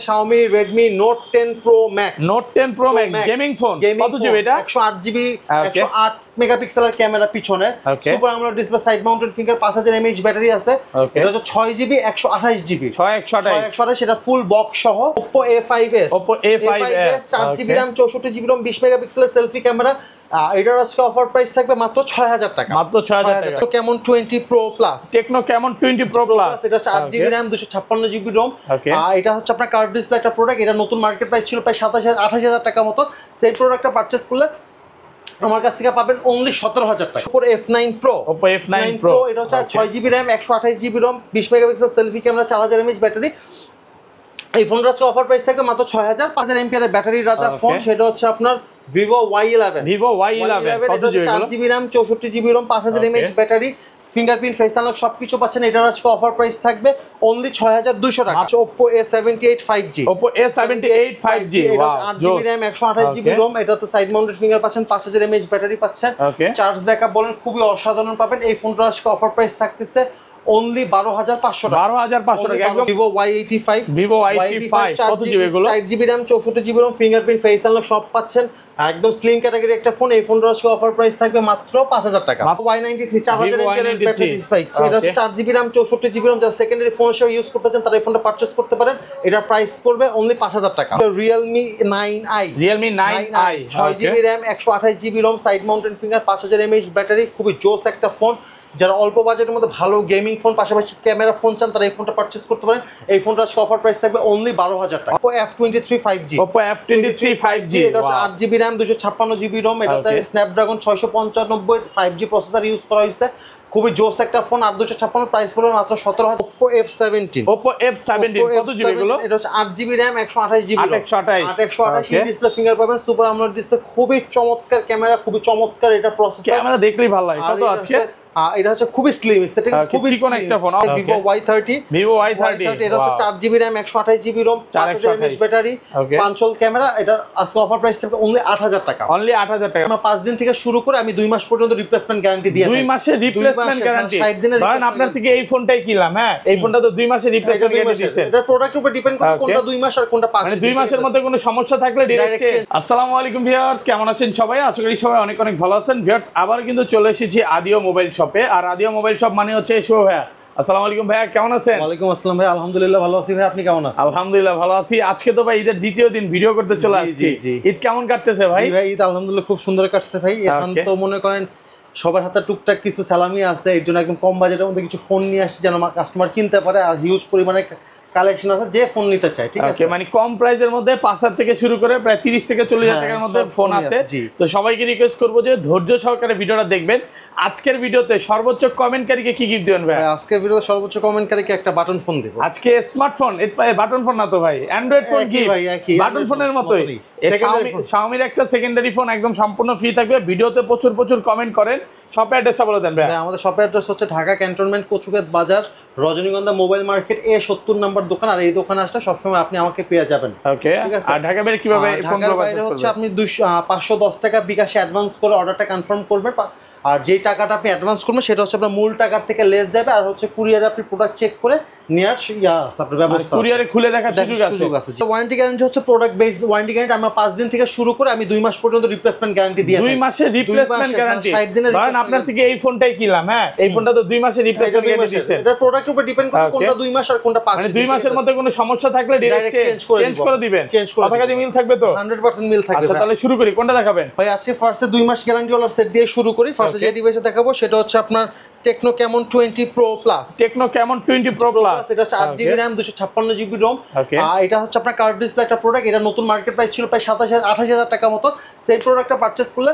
Xiaomi Redmi Note 10 Pro Max Note 10 Pro Max gaming phone কত GB এটা 108 GB 108 মেগাপিক্সেলের camera পিছনে super AMOLED display side mounted finger 5000 mAh battery আছে এটা হচ্ছে 6 জিবি 128 জিবি 128 সেটা ফুল বক্স সহ Oppo A5s 4 GB RAM 64 GB ROM 20 মেগাপিক্সেলের সেলফি ক্যামেরা এটার আজকে অফার প্রাইস থাকবে মাত্র 6000 টাকা মাত্র 6000 টাকা কেমন 20 Pro Plus টেকনো কেমন 20 Pro Plus এটা হচ্ছে 8 জিবি RAM 256 জিবি ROM এটা হচ্ছে আপনার কার্ভ ডিসপ্লে একটা প্রোডাক্ট এটা নতুন মার্কেট প্রাইস ছিল প্রায় 28000 টাকা মতো সেই প্রোডাক্টটা পারচেজ করলে আমার কাছ থেকে পাবেন only 17000 টাকা Oppo F9 Pro এটা হচ্ছে 6 জিবি RAM 128 জিবি ROM 20 megapixel selfie camera 4000 mAh battery এই ফোনটার আজকে অফার প্রাইস থাকবে মাত্র 6000 5000 mAh এর ব্যাটারি রাজা ফোন সেটা হচ্ছে আপনার Vivo Y11 কত GB 4 GB RAM 64 GB ROM 5000 mAh battery fingerprint face unlock সবকিছু পাচ্ছেন এটার আজকে অফার প্রাইস থাকবে only 6200 টাকা Oppo A78 5G এটা 8 জিবি RAM 128 জিবি ROM এটাতে সাইড মাউন্টেড ফিঙ্গার পাচ্ছেন 5000 mAh ব্যাটারি পাচ্ছেন চার্জ ব্যাকআপ বলেন খুবই অসাধারণ পাবেন এই ফোনটার আজকে অফার প্রাইস থাকতেছে only 12500 টাকা 12500 টাকা একদম Vivo Y85 কত জিবি এগুলো 4 GB RAM 64 GB ROM fingerprint face unlock সব পাচ্ছেন একদম স্লিম ক্যাটাগরি একটা ফোন এই ফোনটার আজকে অফার প্রাইস থাকবে মাত্র 5000 টাকা Y93 4000 mAh এর ব্যাটারি পাচ্ছেন এটা হচ্ছে 4 জিবি RAM 64 জিবি ROM যারা সেকেন্ডারি ফোন হিসেবে ইউজ করতে চান তারা এই ফোনটা পারচেজ করতে পারেন এটার প্রাইস পড়বে only 5000 টাকা Realme 9i 6 জিবি RAM 128 জিবি ROM side mounted finger 5000 mAh battery খুবই জোস একটা ফোন যারা অল্প বাজেটের মধ্যে ভালো গেমিং ফোন পাশাপাশি ক্যামেরা ফোন চান তারা এই ফোনটা পারচেজ করতে পারেন এই ফোনটার আজকে অফার প্রাইস থাকবে only 12000 টাকা Oppo F23 5G এটা হচ্ছে 8 জিবি RAM 256 জিবি ROM এটাতে Snapdragon 695 5G প্রসেসর ইউজ করা হয়েছে খুবই জোস একটা ফোন 8256 প্রাইস পড়বে মাত্র 17000 Oppo F17 কত জিবি এগুলো এটা হচ্ছে 8 GB RAM 128 GB 128 display finger পাবেন সুপার AMOLED ডিসপ্লে খুবই চমৎকার ক্যামেরা খুবই চমৎকার এটা প্রসেসর ক্যামেরা দেখলেই ভালো লাগে কত আজকে এটা হচ্ছে খুবই স্লিম সেটা খুবই চিকন একটা ফোন Vivo Y30 এটা হচ্ছে 4 জিবি RAM 128 জিবি ROM 5000 mAh battery punch hole camera এটা আজকে অফার প্রাইস থাকবে only 8000 টাকা আমরা 5 দিন থেকে শুরু করে আমি 2 মাস পর্যন্ত রিপ্লেসমেন্ট গ্যারান্টি দিয়ে 2 মাসের রিপ্লেসমেন্ট গ্যারান্টি ধরেন আপনার থেকে এই ফোনটাই কিনলাম হ্যাঁ এই ফোনটা তো 2 মাসের রিপ্লেসমেন্ট গ্যারান্টি দিয়েছেন এটা প্রোডাক্টের উপর ডিপেন্ড করে কোনটা 2 মাস আর কোনটা 5 মানে 2 মাসের মধ্যে কোনো সমস্যা থাকলে ডাইরেক্ট আসসালামু আলাইকুম ভিউয়ার্স কেমন আছেন সবাই আশা করি সবাই অনেক অনেক ভালো আছেন ভিউয়ার্স আবার কিন্তু চলে এসেছি আদিও মোবাইল শপে আর আদিও মোবাইল শপ মানে হচ্ছে শুভ ভাইয়া আসসালামু আলাইকুম ভাইয়া কেমন আছেন ওয়ালাইকুম আসসালাম ভাই আলহামদুলিল্লাহ ভালো আছি ভাই আপনি কেমন আছেন আলহামদুলিল্লাহ ভালো আছি আজকে তো ভাই ঈদের দ্বিতীয় দিন ভিডিও করতে চলে আসছি ঈদ কেমন কাটতেছে ভাই ঈদ আলহামদুলিল্লাহ খুব সুন্দর কাটছে ভাই এখন তো মনে করেন সবার হাতে টুকটাক কিছু সালামি আছে এর জন্য একদম কম বাজেটের মধ্যে কিছু ফোন নিয়ে আসছি যেন কাস্টমার কিনতে পারে আর হিউজ পরিমাণে কালেকশন আছে যে ফোন নিতে চায় ঠিক আছে মানে কম প্রাইসের মধ্যে 5000 থেকে শুরু করে প্রায় 30 থেকে 40000 টাকার মধ্যে ফোন আছে তো সবাইকে রিকোয়েস্ট করব যে ধৈর্য সহকারে ভিডিওটা দেখবেন আজকের ভিডিওতে সর্বোচ্চ কমেন্টকারীকে কি গিফট দিবেন ভাই আজকের ভিডিওতে সর্বোচ্চ কমেন্টকারীকে একটা বাটন ফোন দেব আজকে স্মার্টফোন বাটন ফোন না তো ভাই অ্যান্ড্রয়েড ফোন কি ভাই একই বাটন ফোনের মতোই Xiaomi একটা সেকেন্ডারি ফোন একদম সম্পূর্ণ ফ্রি থাকবে ভিডিওতে প্রচুর কমেন্ট করেন শপের অ্যাড্রেসটা বলে দেন ভাই আমাদের শপের অ্যাড্রেস হচ্ছে ঢাকা ক্যান্টনমেন্ট কচুক্ষেত বাজার রজনীগন্ধা মোবাইল মার্কেট A70 নম্বর দোকান আর এই দোকানে আসলে সবসময় আপনি আমাকে পেয়ে যাবেন ওকে আর ঢাকা বাইরে কিভাবে ফোন করবেন হচ্ছে আপনি 510 টাকা বিকাশে অ্যাডভান্স করে অর্ডারটা কনফার্ম করবেন আর যেই টাকাটা আপনি অ্যাডভান্স করবেন সেটা হচ্ছে আপনার মূল টাকার থেকে লেস যাবে আর হচ্ছে কুরিয়ারে আপনি প্রোডাক্ট চেক করে নেয়ার আপনার ব্যবস্থা কুরিয়ারে খুলে দেখার সুযোগ আছে ওয়ারেন্টি গ্যারান্টি হচ্ছে প্রোডাক্ট বেস ওয়ারেন্টি গ্যারান্টি আমরা 5 দিন থেকে শুরু করে আমি 2 মাস পর্যন্ত রিপ্লেসমেন্ট গ্যারান্টি দিয়ে 2 মাসের রিপ্লেসমেন্ট গ্যারান্টি ধরেন আপনার থেকে এই ফোনটাই কিনলাম হ্যাঁ এই ফোনটা তো 2 মাসের রিপ্লেসমেন্ট গ্যারান্টি দিয়েছেন এটা প্রোডাক্টের উপর ডিপেন্ড করে কোনটা 2 মাস আর কোনটা 5 মানে 2 মাসের মধ্যে কোনো সমস্যা থাকলে ডাইরেক্ট চেঞ্জ করে দিবেন কথা কাজে মিল থাকবে তো 100% মিল থাকবে আচ্ছা তাহলে শুরু করি কোনটা দেখাবেন ভাই আজকে ফার্স্টে 2 মাস গ্যারান্টি ওয়ালা সেট দিয়ে শুরু করি ফার্স্টে যে ডিভাইসে দেখাবো সেটা হচ্ছে আপনার টেকনো কেমন 20 Pro Plus এটা হচ্ছে 8 জিবি RAM 256 জিবি ROM এটা হচ্ছে আপনার কার্ভ ডিসপ্লে একটা প্রোডাক্ট এটা নতুন মার্কেট প্রাইস ছিল প্রায় 28000 টাকা মতো সেই প্রোডাক্টটা পারচেজ করলে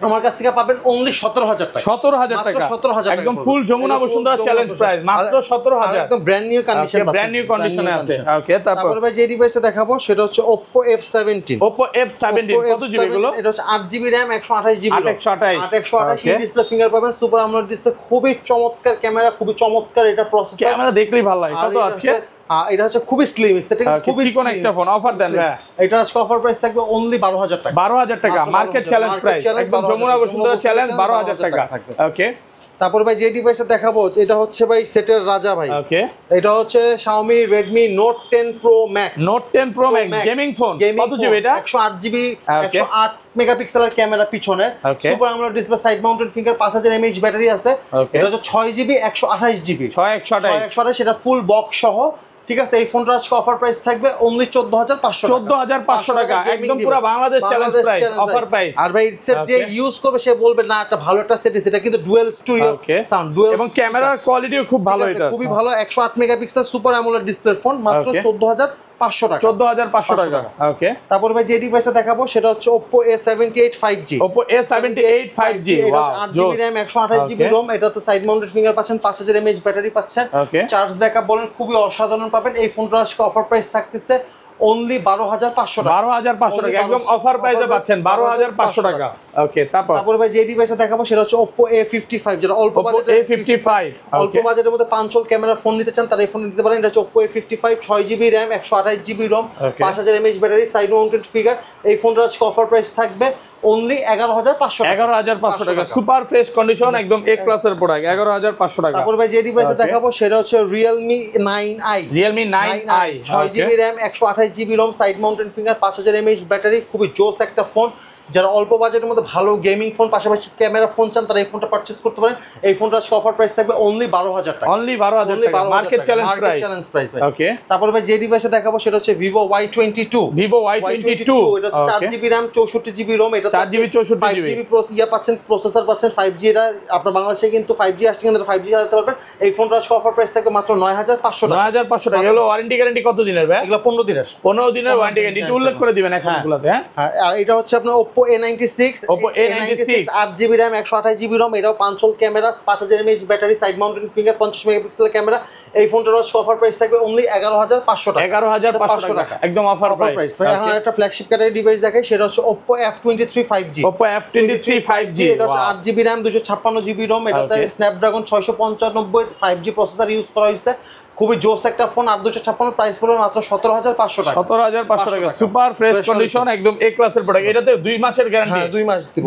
আমার কাছ থেকে পাবেন only 17000 টাকা 17000 টাকা 17000 একদম ফুল যমুনা বসুন্ধরা চ্যালেঞ্জ প্রাইস মাত্র 17000 একদম ব্র্যান্ড নিউ কন্ডিশনে আছে ওকে তারপর ভাই যে ডিভাইসে দেখাবো সেটা হচ্ছে Oppo F17 কত জিবি এগুলো এটা হচ্ছে 8 GB RAM 128 GB 128 display finger পাবেন সুপার AMOLED ডিসপ্লে খুবই চমৎকার ক্যামেরা খুবই চমৎকার এটা প্রসেসর ক্যামেরা দেখলেই ভালো লাগে কত আজকে এটা হচ্ছে খুবই স্লিম সেটা খুবই চিকন একটা ফোন অফার দেন ভাই এটা আজকে অফার প্রাইস থাকবে only 12000 টাকা 12000 টাকা মার্কেট চ্যালেঞ্জ প্রাইস একদম যমুনা বসুন্ধরা চ্যালেঞ্জ 12000 টাকা ওকে তারপর ভাই যে ডিভাইসটা দেখাবো এটা হচ্ছে ভাই সেটের রাজা ভাই। ওকে, এটা হচ্ছে Xiaomi Redmi Note 10 Pro Max। Note 10 Pro Max gaming phone, কত জিবি এটা? 108 জিবি, 108 মেগাপিক্সেলের ক্যামেরা পিছনে, super AMOLED display, side mounted finger, 5000 mAh battery আছে। এটা হচ্ছে 6 জিবি 128 জিবি, 128 সেটা ফুল বক্স সহ, ঠিক আছে। এই ফোনটার আজকে অফার প্রাইস থাকবে অনলি 14500 টাকা। 14500 টাকা, একদম পুরো Bangladesh challenge price, offer price. আর ভাই সেট যে ইউজ করবে সে বলবে না একটা ভালো একটা সেট, সেটা কিন্তু ডুয়াল স্টুডিও সাউন্ড, ডুয়াল, এবং ক্যামেরার কোয়ালিটিও খুব ভালো, এটা খুবই ভালো। 108 megapixel super AMOLED display phone, মাত্র 14500 টাকা। 14500 টাকা। ওকে, তারপর ভাই যে ডিভাইসটা দেখাবো সেটা হচ্ছে Oppo A78 5G। Oppo A78 5G, এটা 8GB RAM 128GB ROM, এটাতে সাইড মাউন্টেড ফিঙ্গার পাচ্ছেন, 5000 mAh ব্যাটারি পাচ্ছেন, চার্জ ব্যাকআপ বলেন খুবই অসাধারণ পাবেন। এই ফোনটা আজকে অফার প্রাইস থাকতেছে অনলি 12500 টাকা। 12500 টাকা, একদম অফার প্রাইসে পাচ্ছেন 12500 টাকা। ওকে, তারপর ভাই যে ডিভাইসটা দেখাবো সেটা হচ্ছে Oppo A55, যেটা অল্প বাজেটের A55, অল্প বাজেটের মধ্যে পাঁচল ক্যামেরা ফোন নিতে চান তারা এই ফোন নিতে পারেন। এটা হচ্ছে Oppo A55, 6GB RAM 128GB ROM, 5000 mAh battery, side mounted figure. এই ফোনটার আজকে অফার প্রাইস থাকবে অনলি 11500 টাকা। 11500 টাকা, সুপার ফ্রেশ কন্ডিশন, একদম এ ক্লাসের প্রোডাক্ট, 11500 টাকা। তারপর ভাই যে ডিভাইসটা দেখাবো সেটা হচ্ছে Realme 9i। Realme 9i, 6GB RAM 128GB ROM, side mounted finger, 5000 mAh battery, খুবই জোস একটা ফোন। যারা অল্প বাজেটের মধ্যে ভালো গেমিং ফোন পাশাপাশি ক্যামেরা ফোন চান তারা এই ফোনটা পারচেজ করতে পারেন। এই ফোনটা আজকে অফার প্রাইস থাকবে অনলি 12000 টাকা। অনলি 12000 টাকা, মার্কেট চ্যালেঞ্জ প্রাইস। ওকে, তারপর ভাই যে ডিভাইসটা দেখাবো সেটা হচ্ছে Vivo Y22। Vivo Y22, এটা হচ্ছে 4GB RAM 64GB ROM, এটা 4GB 64GB 5GB পাচ্ছেন, প্রসেসর পাচ্ছেন 5G। এটা আপনার বাংলাদেশে কিন্তু 5G আসছে, কিন্তু 5G চালাতে পারবেন। এই ফোনটা আজকে অফার প্রাইস থাকবে মাত্র 9500 টাকা। 9500 টাকা। এগুলো ওয়ারেন্টি গ্যারান্টি কত দিনের ভাই? এগুলো 15 দিনের। 15 দিনের ওয়ারেন্টি গ্যারান্টি, একটু উল্লেখ করে দিবেন এখনগুলোতে। হ্যাঁ, আর এটা হচ্ছে আপনার Oppo A96, Oppo A96 8GB RAM 128GB ROM, এটাও punch hole camera, 5000 mAh battery, side mounted finger, 50 মেগাপিক্সেলের ক্যামেরা। এই ফোনটার অফার প্রাইস থাকবে অনলি 11500 টাকা। 11500 টাকা, একদম অফার প্রাইস। ভাই এখন একটা ফ্ল্যাগশিপ ক্যাটাগরি ডিভাইস দেখাই, সেটা হচ্ছে Oppo F23 5G। Oppo F23 5G, এটা হচ্ছে 8GB RAM 256GB ROM, এটাতে স্ন্যাপড্রাগন 695 5G প্রসেসর ইউজ করা হয়েছে। খুবই জোস একটা ফোন, 8256, প্রাইস পড়বে মাত্র 17500 টাকা। 17500 টাকা, সুপার ফ্রেশ কন্ডিশন, একদম এ ক্লাসের প্রোডাক্ট। এটাতে 2 মাসের গ্যারান্টি,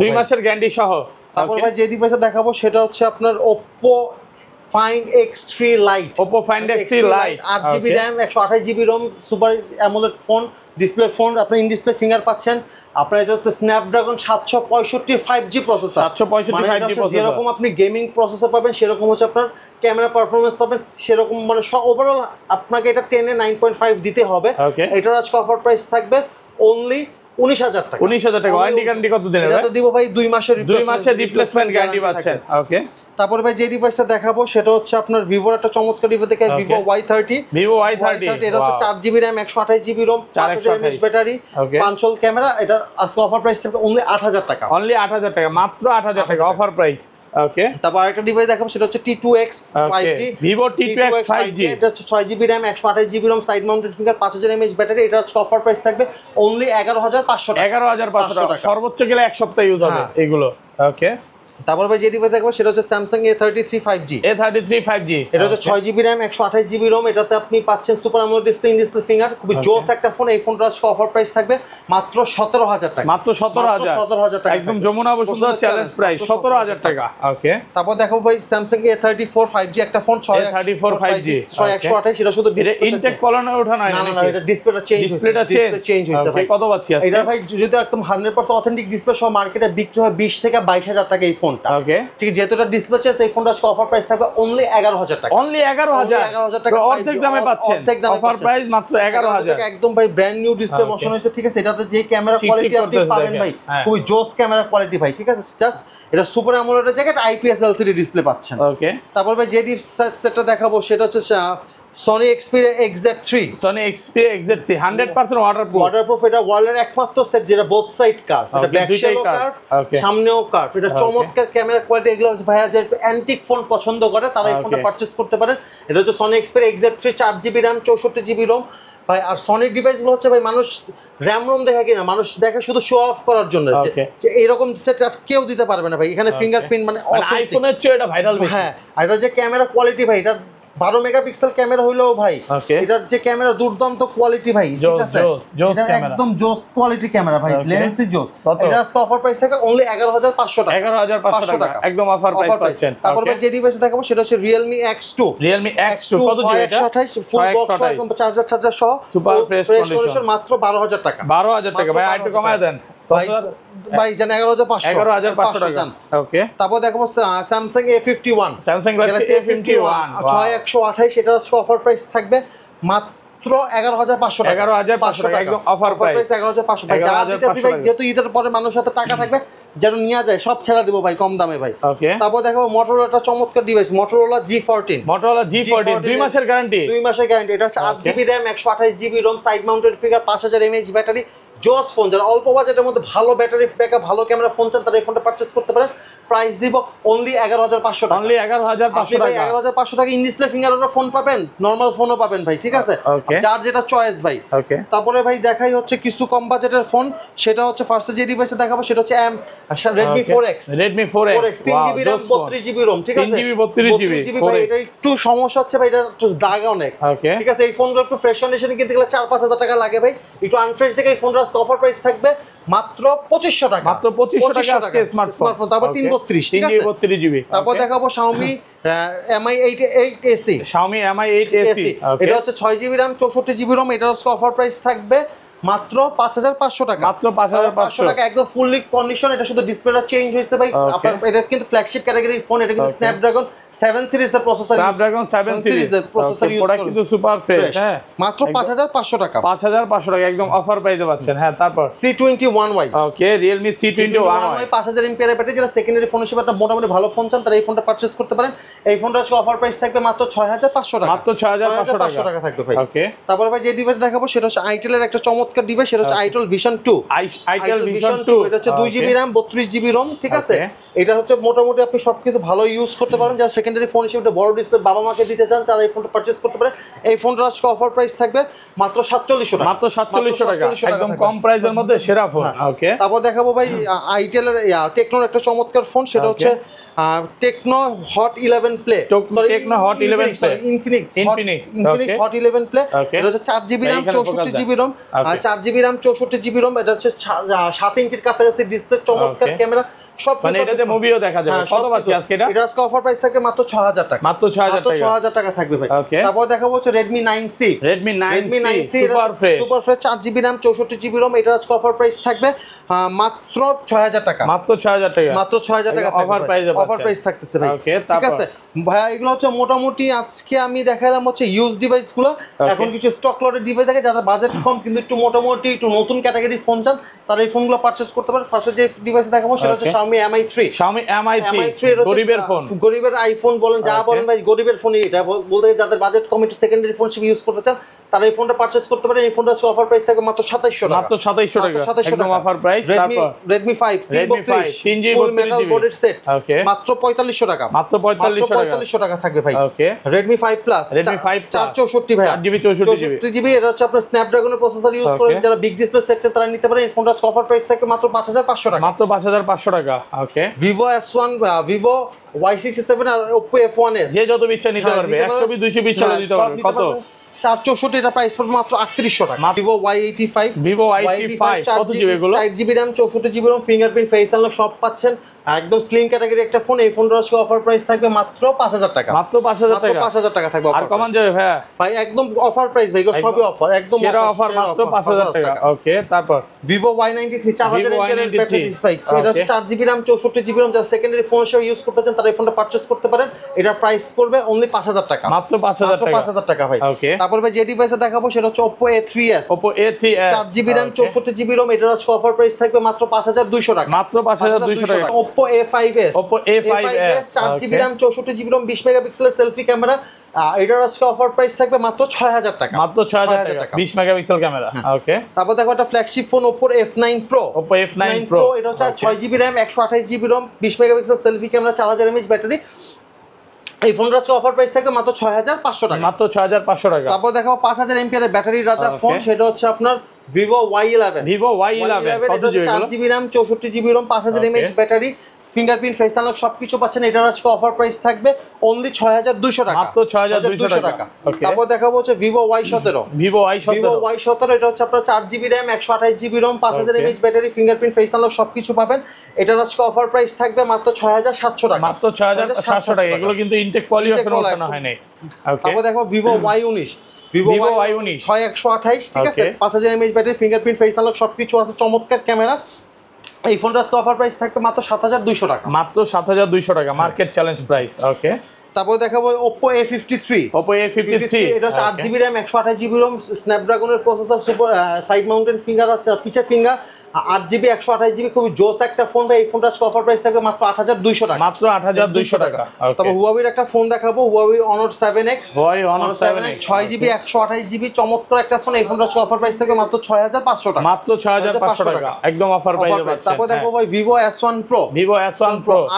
2 মাসের গ্যারান্টি সহ। তারপর ভাই যে ডিভাইসটা দেখাবো সেটা হচ্ছে আপনার Oppo Find X3 Lite। Oppo Find X3 Lite, 8GB RAM 128GB ROM, super AMOLED phone, display phone, আপনি ইন ডিসপ্লে ফিঙ্গার পাচ্ছেন। আপনার এটা হচ্ছে Snapdragon 765 5G processor, 765 5G processor. যেরকম আপনি গেমিং প্রসেসর পাবেন সেরকম হচ্ছে আপনার ক্যামেরা পারফরম্যান্স পাবেন সেরকম, মানে ওভারঅল আপনাকে এটা 10 এ 9.5 দিতে হবে। এটার আজকে অফার প্রাইস থাকবে অনলি 19000 টাকা। 19000 টাকা, ওয়ারেন্টি গ্যারান্টি কত দিনের ভাই? এটা দিব ভাই 2 মাসের রিপ্লেসমেন্ট গ্যারান্টি পাচ্ছেন। ওকে, তারপর ভাই যে ডিভাইসটা দেখাবো সেটা হচ্ছে আপনার Vivoর একটা চমৎকার ডিভাইস দেখাই, Vivo Y30। Vivo Y30, এটা হচ্ছে 4GB RAM 128GB ROM, 5000 mAh battery, punch hole camera. এটা আজকে অফার প্রাইস থাকবে অনলি 8000 টাকা। অনলি 8000 টাকা, মাত্র 8000 টাকা অফার প্রাইস। ওকে, তারপর আরেকটা ডিভাইস দেখাবো সেটা হচ্ছে T2X 5G। Vivo T2X 5G, এটা হচ্ছে 6GB RAM 128GB ROM, side mounted finger, 5000 mAh battery. এটা আজকে অফার প্রাইস থাকবে অনলি 11500 টাকা। 11500 টাকা, সর্বোচ্চ গেলে এক সপ্তাহ ইউজ হবে এগুলো। ওকে, তারপর ভাই যে ডিভাইস দেখবো সেটা হচ্ছে Samsung A33 5G। A33 5G, এটা হচ্ছে 6GB RAM 128GB ROM, এটাতে আপনি পাচ্ছেন super AMOLED display, in display finger, খুবই জোস একটা ফোন। এই ফোনটার আজকে অফার প্রাইস থাকবে মাত্র 17000 টাকা। মাত্র 17000 টাকা, একদম যমুনা বসুন্ধরা চ্যালেঞ্জ প্রাইস, 17000 টাকা। ওকে, তারপর দেখো ভাই Samsung A34 5G একটা ফোন, A34 5G 6128, এটা শুধু ইনটেক কলানে ওঠানো হয় না, না এটা ডিসপ্লেটা চেঞ্জ হইছে ভাই। কত পাচ্ছি আজকে এটা ভাই যদি একদম 100% অথেন্টিক ডিসপ্লে সহ মার্কেটে বিক্রি হয় 20 থেকে 22000 টাকা এই ফোনটা। ওকে, ঠিক আছে, যেহেতু এটা ডিসপ্লে চেঞ্জ, এই ফোনটা আজকে অফার প্রাইস থাকবে অনলি 11000 টাকা। অনলি 11000 টাকা, অর্ধেক দামে পাচ্ছেন, অফার প্রাইস মাত্র 11000 টাকা, একদম ভাই ব্র্যান্ড নিউ ডিসপ্লে বসানো হয়েছে। ঠিক আছে, এটাতে যে ক্যামেরা কোয়ালিটি আপনি পাবেন ভাই, খুবই জোস ক্যামেরা কোয়ালিটি ভাই। ঠিক আছে, জাস্ট এটা সুপার AMOLED এর জায়গায় IPS LCD ডিসপ্লে পাচ্ছেন। ওকে, তারপর ভাই যে সেটটা দেখাবো সেটা হচ্ছে Sony Xperia XZ3। Sony Xperia XZ3 100% waterproof. এটা ওয়ার্ল্ডের একমাত্র সেট যেটা বোথ সাইড কার্ভ, এটা ব্যাক শ্যালো কার্ভ, সামনেও কার্ভ। এটা চমৎকার ক্যামেরা কোয়ালিটি। এগুলো ভাইয়া যে অ্যান্টিক ফোন পছন্দ করে তারা এই ফোনটা পারচেজ করতে পারেন। এটা হচ্ছে Sony Xperia XZ3, 4GB RAM 64GB ROM ভাই। আর সনির ডিভাইসগুলো হচ্ছে ভাই মানুষ র্যাম রোম দেখে কিনা, মানুষ দেখে শুধু শো অফ করার জন্য, যে এরকম সেট আর কেউ দিতে পারবে না ভাই। এখানে ফিঙ্গারপ্রিন্ট মানে আইফোনের চেয়ে এটা ভাইরাল বেশি। হ্যাঁ, আর এটা যে ক্যামেরা কোয়ালিটি ভাই, এটা 12 মেগাপিক্সেল ক্যামেরা হইলো ভাই, এটার যে ক্যামেরা দুর্দান্ত কোয়ালিটি ভাই, ঠিক আছে, এটা একদম জোস কোয়ালিটি ক্যামেরা ভাই, লেন্সই জোস। এটা আজকে অফার প্রাইস থাকে অনলি 11500 টাকা। 11500 টাকা একদম অফার প্রাইস পাচ্ছেন। তারপর যে ডিভাইস দেখাবো সেটা হচ্ছে Realme X2। Realme X2 কত জিবি এটা? 128 ফুল বক্স একদম চার্জার সহ সুপার ফ্রেশ কন্ডিশন, মাত্র 12000 টাকা। 12000 টাকা ভাই, একটু কমায় দেন ভাই জান 11500 টাকা। ওকে, তারপর দেখাবো Samsung A51, Samsung Galaxy A51 6128, এটা অফার প্রাইস থাকবে মাত্র 11500 টাকা। 11500 টাকা একদম অফার প্রাইস 11500 ভাই। যারা দিতেছি ভাই, যেহেতু ঈদের পরে মানুষের হাতে টাকা থাকবে, যেন নিয়ে যায় সব ছেড়ে দেবো ভাই কম দামে ভাই। ওকে, তারপর দেখাবো Motorola চমৎকার device, Motorola G14। Motorola G14 2 মাসের গ্যারান্টি, 2 মাসের গ্যারান্টি। এটা হচ্ছে 8GB RAM 128GB ROM, side mounted figure, 5000 mAh battery, জোস ফোন। যারা অল্প বাজেটের মধ্যে ভালো ব্যাটারি ব্যাকআপ, ভালো ক্যামেরা ফোন চান, তারা এই ফোনটা পারচেজ করতে পারেন। প্রাইস দিব অনলি 11500 টাকা। অনলি 11500 টাকা। 11500 টাকা ইন ডিসপ্লে ফিঙ্গারপ্রিন্ট ফোন পাবেন, নরমাল ফোনও পাবেন ভাই, ঠিক আছে, যার যেটা চয়েস ভাই। ওকে, তারপরে ভাই দেখাই হচ্ছে কিছু কম বাজেটের ফোন, সেটা হচ্ছে ফার্স্টে যে ডিভাইসে দেখাবো সেটা হচ্ছে Redmi 4X। Redmi 4X 3GB RAM 32GB ROM, ঠিক আছে, 3GB 32GB ভাই। এটা একটু সমস্যা হচ্ছে ভাই, এটা একটু দাগ অনেক, ঠিক আছে। এই ফোনগুলো একটু ফ্রেশ কন্ডিশনে কিনতে গেলে 4-5000 টাকা লাগে ভাই। একটু আনফ্রেশ দেখে এই ফোনটা অফার প্রাইস থাকবে মাত্র 2500 টাকা। মাত্র 2500 টাকা আজকে স্মার্টফোন। তারপর 332, ঠিক আছে, 332GB। তারপর দেখাবো Xiaomi Mi 8 AC। Xiaomi Mi 8 AC, এটা হচ্ছে 6GB RAM 64GB ROM, এটার অফার প্রাইস থাকবে মাত্র 5500 টাকা। মাত্র 5500 টাকা একদম ফুললি কন্ডিশন। এটা শুধু ডিসপ্লেটা চেঞ্জ হয়েছে ভাই। আপনার এটা কিন্তু ফ্ল্যাগশিপ ক্যাটাগরির ফোন, এটা কিন্তু Snapdragon 7 সিরিজের প্রসেসর, Snapdragon 7 সিরিজের প্রসেসর ইউজ করে, কিন্তু সুপার ফ্রেশ। হ্যাঁ, মাত্র 5500 টাকা। 5500 টাকা একদম অফার প্রাইসে পাচ্ছেন। হ্যাঁ, তারপর C21Y। ওকে, Realme C21Y 5000 mAh ব্যাটারি। যারা সেকেন্ডারি ফোন হিসেবে একটা মোটামুটি ভালো ফোন চান, তারা এই ফোনটা পারচেজ করতে পারেন। এই ফোনটা আজকে অফার প্রাইস থাকবে মাত্র 6500 টাকা। মাত্র 6500 টাকা থাকবে ভাই। ওকে, তারপর ভাই যে ডিভাইস দেখাবো সেটা হচ্ছে Itel এর একটা চমৎকার ডিভাইস, সেটা হচ্ছে Itel Vision 2। Itel Vision 2 এটা হচ্ছে 2GB RAM 32GB ROM, ঠিক আছে। এটা হচ্ছে মোটামুটি আপনি সবকিছু ভালো ইউজ করতে পারেন। যারা সেকেন্ডারি ফোন হিসেবে বড় ডিসপ্লে বাবা মাকে দিতে চান, তারা এই ফোনটা পারচেজ করতে পারেন। এই ফোনটার আজকে অফার প্রাইস থাকবে মাত্র 4700 টাকা। মাত্র 4700 টাকা একদম কম প্রাইসের মধ্যে সেরা ফোন। ওকে, তারপর দেখাবো ভাই Itel এর টেকনোর একটা চমৎকার ফোন, সেটা হচ্ছে Tecno Hot 11 play. Tecno Hot 11 play, Infinix Hot 11 play. এটা হচ্ছে 4GB RAM 64GB ROM, 4GB RAM 64GB ROM। এটা হচ্ছে 7 ইঞ্চির কাছাকাছি ডিসপ্লে, চমৎকার ক্যামেরা, সব মানে এটাতে মুভিও দেখা যাবে। কত পাচ্ছি আজকে এটা? এটা আজকে অফার প্রাইস থাকে মাত্র 6000 টাকা। মাত্র 6000 টাকা থাকবে ভাই। তারপর দেখাবো হচ্ছে Redmi 9C। Redmi 9C super fresh 4GB RAM 64GB ROM। এটা আজকে অফার প্রাইস থাকবে মাত্র 6000 টাকা। মাত্র 6000 টাকা, মাত্র 6000 টাকা অফার প্রাইস থাকতেছে ভাই। ঠিক আছে ভাই, এগুলো হচ্ছে মোটামুটি আজকে আমি দেখালাম হচ্ছে ইউজ ডিভাইসগুলো। এখন কিছু স্টক লটের ডিভাইস দেখে, যাদের বাজেট কম কিন্তু একটু মোটামুটি একটু নতুন ক্যাটাগরির ফোন চান, তারা এই ফোনগুলো পারচেজ করতে পারেন। ফার্স্টে যে ডিভাইস দেখাবো সেটা হচ্ছে Xiaomi Mi 3। Xiaomi Mi 3 গরিবের ফোন, গরিবের আইফোন বলেন, যা বলেন ভাই, গরিবের ফোন। এটা বলতে যাদের বাজেট কম একটু সেকেন্ডারি ফোন হিসেবে ইউজ করতে চান, তারা এই ফোনটা পারচেজ করতে পারেন। এই ফোনটা অফার প্রাইস থাকে মাত্র 2700 টাকা। মাত্র 2700 টাকা একদম অফার প্রাইস। তারপর Redmi 5 3GB ফুল মেটাল বডির সেট মাত্র 4500 টাকা। মাত্র 4500 টাকা থাকবে ভাই। ওকে, Redmi 5 Plus 464 ভাই, 8GB 64GB। এটা হচ্ছে আপনার Snapdragon প্রসেসর ইউজ করে, যারা বিগ ডিসপ্লে সেট চান তারা নিতে পারেন। এই ফোনটা অফার প্রাইস থাকে মাত্র 5500 টাকা। মাত্র 5500 টাকা। ওকে, Vivo S1, Vivo Y67 আর Oppo F1s, যে যত ইচ্ছা নিতে পারবে। 120 220 চলে দিতে পারবে। কত? 464। এটা প্রাইস পড়বে মাত্র 3800 টাকা। Vivo Y85 কত জিবি এগুলো? 4GB RAM 64GB ROM, fingerprint, face unlock সব পাচ্ছেন। একদম স্লিম ক্যাটাগরি একটা ফোন। এই ফোনটার আজকে অফার প্রাইস থাকবে মাত্র 5000 টাকা। মাত্র 5000 টাকা। 5000 টাকা থাকবে। আর কমান যাবে ভাই? ভাই একদম অফার প্রাইস ভাই, এগুলো সবই অফার, একদম সেরা অফার মাত্র 5000 টাকা। ওকে, তারপর Vivo Y93 4000 mAh battery display. এটা হচ্ছে 4GB RAM 64GB ROM, যারা সেকেন্ডারি ফোন হিসেবে ইউজ করতে চান, তারা এই ফোনটা পারচেজ করতে পারেন। এটা প্রাইস পড়বে অনলি 5000 টাকা। মাত্র 5000 টাকা ভাই। তারপর ভাই যে ডিভাইসে দেখাবো সেটা হচ্ছে Oppo A3s। Oppo A3s 4GB RAM 64GB ROM। এটার আজকে অফার প্রাইস থাকবে মাত্র 5200 টাকা। মাত্র 5200 টাকা। Oppo A5s 4GB RAM 64GB ROM 20 মেগাপিক্সেলের সেলফি ক্যামেরা। এটার আজকে অফার প্রাইস থাকবে মাত্র 6000 টাকা। মাত্র 6000 টাকা 20 মেগাপিক্সেল ক্যামেরা। ওকে, তারপর দেখো একটা flagship phone Oppo F9 Pro। Oppo F9 Pro এটা হচ্ছে 6GB RAM 128GB ROM 20 megapixel selfie camera 4000 mAh battery. এই ফোনটার আজকে অফার প্রাইস থাকে মাত্র 6500 টাকা। মাত্র 6500 টাকা। তারপর দেখো 5000 mAh এর ব্যাটারি রাজা ফোন, সেটা হচ্ছে আপনার ভিভো Y11 কত GB? 4GB RAM 64GB ROM 5000 mAh battery, fingerprint face unlock সবকিছু পাচ্ছেন। এটার আজকে অফার প্রাইস থাকবে অনলি 6200 টাকা, মাত্র 6200 টাকা। তারপর দেখাবো হচ্ছে ভিভো Y17 এটা হচ্ছে আপনার 4GB RAM 128GB ROM 5000 mAh battery, fingerprint face unlock সবকিছু পাবেন। এটার আজকে অফার প্রাইস থাকবে মাত্র 6700 টাকা, মাত্র 6700 টাকা। এগুলো কিন্তু ইনটেক পলি এখনো ওঠানো হয় নাই। ওকে, তারপর দেখো ভিভো Y19 6128, ঠিক আছে, 5000 mAh battery, fingerprint face unlock সবকিছু আছে, চমৎকার ক্যামেরা। এই ফোনটার আজকে অফার প্রাইস থাকবে মাত্র 7200 টাকা, মাত্র 7200 টাকা, মার্কেট চ্যালেঞ্জ প্রাইস। ওকে, তারপর দেখাবো Oppo A53 এটা হচ্ছে 8GB RAM 128GB ROM, স্ন্যাপড্রাগনের processor, super side mounted finger আছে, পিছের ফিঙ্গার, 8GB 128GB, খুবই জোস একটা ফোন ভাই। এই ফোনটার আজকে অফার প্রাইস থাকবে মাত্র 8200 টাকা, মাত্র 8200 টাকা। তারপর হুয়াওয়ের একটা ফোন দেখাবো, Huawei Honor 7X 6GB 128GB, চমৎকার একটা ফোন। এই ফোনটার আজকে অফার প্রাইস থাকবে মাত্র 6500 টাকা, মাত্র 6500 টাকা, একদম অফার প্রাইসে পাচ্ছেন। তারপর দেখো ভাই Vivo S1 Pro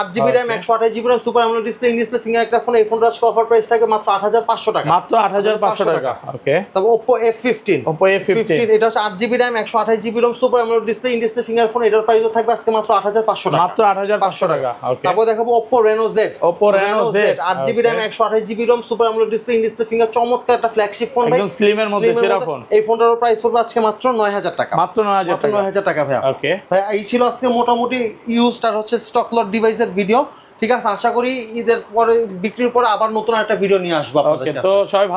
8GB RAM 128GB RAM, super AMOLED display, in display finger একটা ফোন। এই ফোনটার আজকে অফার প্রাইস থাকবে মাত্র 8500 টাকা, মাত্র 8500 টাকা। ওকে, তারপর Oppo A15 এটা হচ্ছে 8GB RAM 128GB ROM, super AMOLED display, in display finger phone. এটার প্রাইস থাকবে আজকে মাত্র 8500 টাকা, মাত্র 8500 টাকা। ওকে, তারপর দেখাবো Oppo Reno Z 8GB RAM 128GB ROM, super AMOLED display, in display finger, চমৎকার একটা ফ্ল্যাগশিপ ফোন ভাই, একদম স্লিমের মধ্যে সেরা ফোন। এই ফোনটার প্রাইস পড়বে আজকে মাত্র 9000 টাকা, মাত্র 9000 টাকা ভাই। ওকে ভাই, এই ছিল আজকে মোটামুটি ইউজড আর হচ্ছে স্টক লট ডিভাইসের ভিডিও। ঠিক আছে, আশা করি ঈদের পরে বিক্রির পরে আবার নতুন একটা ভিডিও নিয়ে আসবো আপনাদের কাছে। তো সবাই